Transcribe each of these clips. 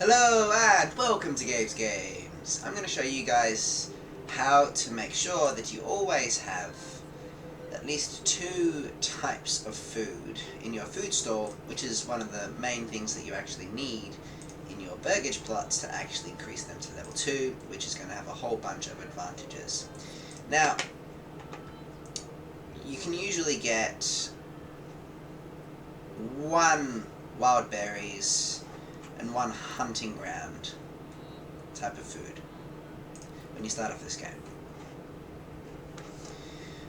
Hello and welcome to Games. I'm going to show you guys how to make sure that you always have at least two types of food in your food store, which is one of the main things that you actually need in your burgage plots to actually increase them to level 2, which is going to have a whole bunch of advantages. Now, you can usually get 1 wild berries and 1 hunting ground type of food when you start off this game.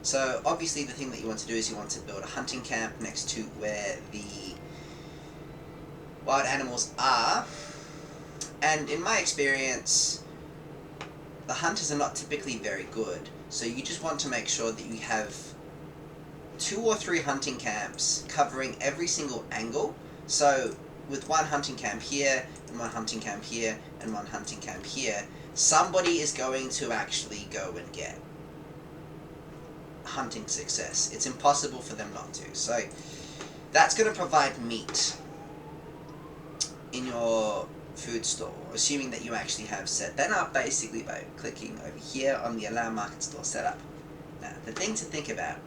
So obviously the thing that you want to do is you want to build a hunting camp next to where the wild animals are, and in my experience the hunters are not typically very good, so you just want to make sure that you have 2 or 3 hunting camps covering every single angle. So with 1 hunting camp here, and 1 hunting camp here, and 1 hunting camp here, somebody is going to actually go and get hunting success. It's impossible for them not to. So that's going to provide meat in your food store, assuming that you actually have set that up basically by clicking over here on the Allow Market Store Setup. Now, the thing to think about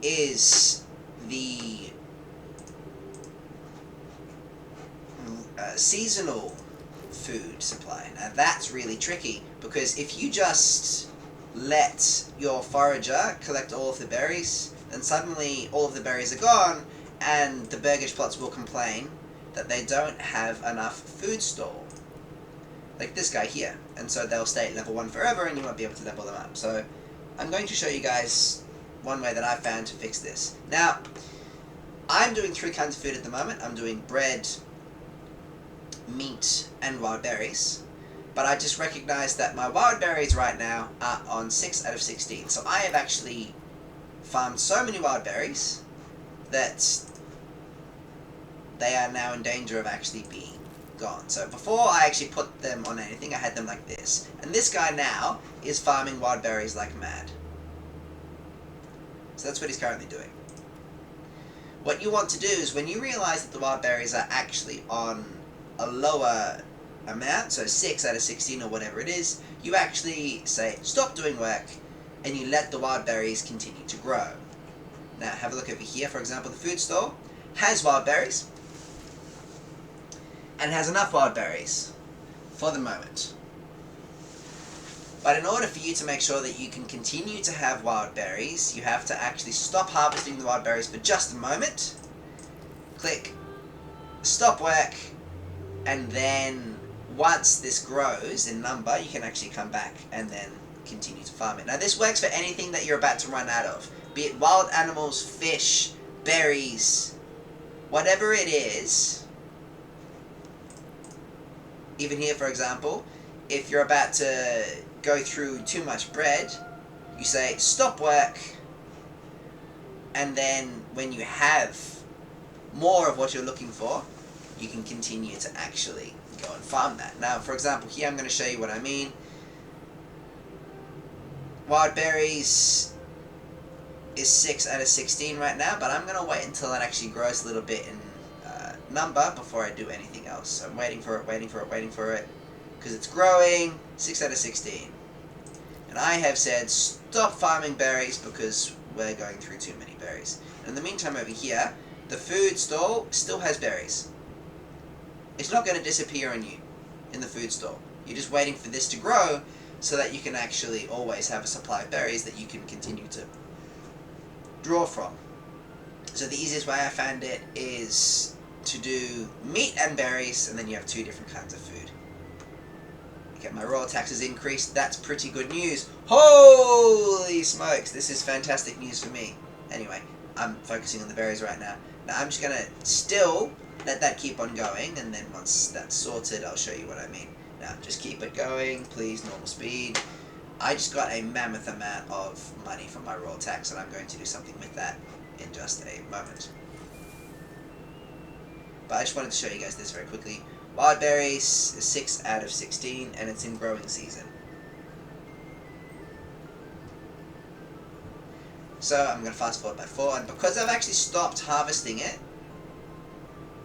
is the seasonal food supply. Now that's really tricky, because if you just let your forager collect all of the berries, then suddenly all of the berries are gone, and the burgage plots will complain that they don't have enough food store. Like this guy here. And so they'll stay at level 1 forever, and you won't be able to level them up. So I'm going to show you guys one way that I found to fix this. Now, I'm doing 3 kinds of food at the moment. I'm doing bread, meat, and wild berries. But I just recognized that my wild berries right now are on 6 out of 16. So I have actually farmed so many wild berries that they are now in danger of actually being gone. So before I actually put them on anything, I had them like this. And this guy now is farming wild berries like mad. So that's what he's currently doing. What you want to do is, when you realize that the wild berries are actually on a lower amount, so 6 out of 16 or whatever it is, you actually say stop doing work and you let the wild berries continue to grow. Now have a look over here. For example, the food store has wild berries and has enough wild berries for the moment. But in order for you to make sure that you can continue to have wild berries, you have to actually stop harvesting the wild berries for just a moment, click stop work, and then once this grows in number, you can actually come back and then continue to farm it. Now this works for anything that you're about to run out of, be it wild animals, fish, berries, whatever it is. Even here, for example, if you're about to go through too much bread, you say stop work, and then when you have more of what you're looking for, you can continue to actually go and farm that. Now, for example, here I'm going to show you what I mean. Wild berries is 6 out of 16 right now, but I'm going to wait until it actually grows a little bit in number before I do anything else. So I'm waiting for it, because it's growing. 6 out of 16. And I have said stop farming berries because we're going through too many berries. And in the meantime over here, the food store still has berries. It's not going to disappear on you in the food store. You're just waiting for this to grow so that you can actually always have a supply of berries that you can continue to draw from. So the easiest way I found it is to do meat and berries, and then you have 2 different kinds of food. Okay, my raw taxes increased. That's pretty good news. Holy smokes, this is fantastic news for me. Anyway, I'm focusing on the berries right now. Now I'm just going to still let that keep on going, and then once that's sorted, I'll show you what I mean. Now, just keep it going, please, normal speed. I just got a mammoth amount of money from my raw tax, and I'm going to do something with that in just a moment. But I just wanted to show you guys this very quickly. Wild berries is 6 out of 16, and it's in growing season. So I'm going to fast forward by 4, and because I've actually stopped harvesting it,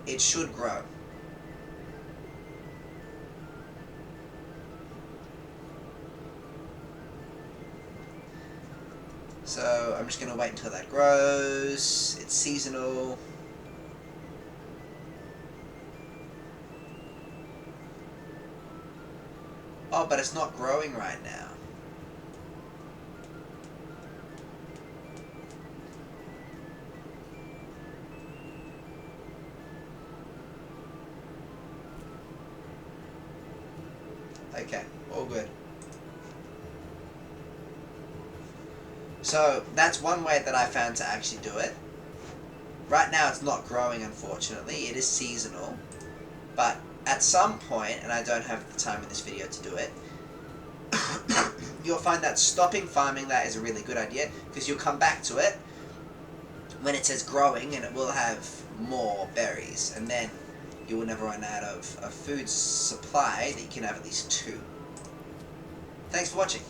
it should grow. So I'm just going to wait until that grows. It's seasonal. Oh, but it's not growing right now. Okay, all good. So that's one way that I found to actually do it. Right now it's not growing, unfortunately. It is seasonal. But at some point, and I don't have the time in this video to do it, you'll find that stopping farming that is a really good idea, because you'll come back to it when it says growing and it will have more berries, and then you will never run out of a food supply that you can have at least 2. Thanks for watching.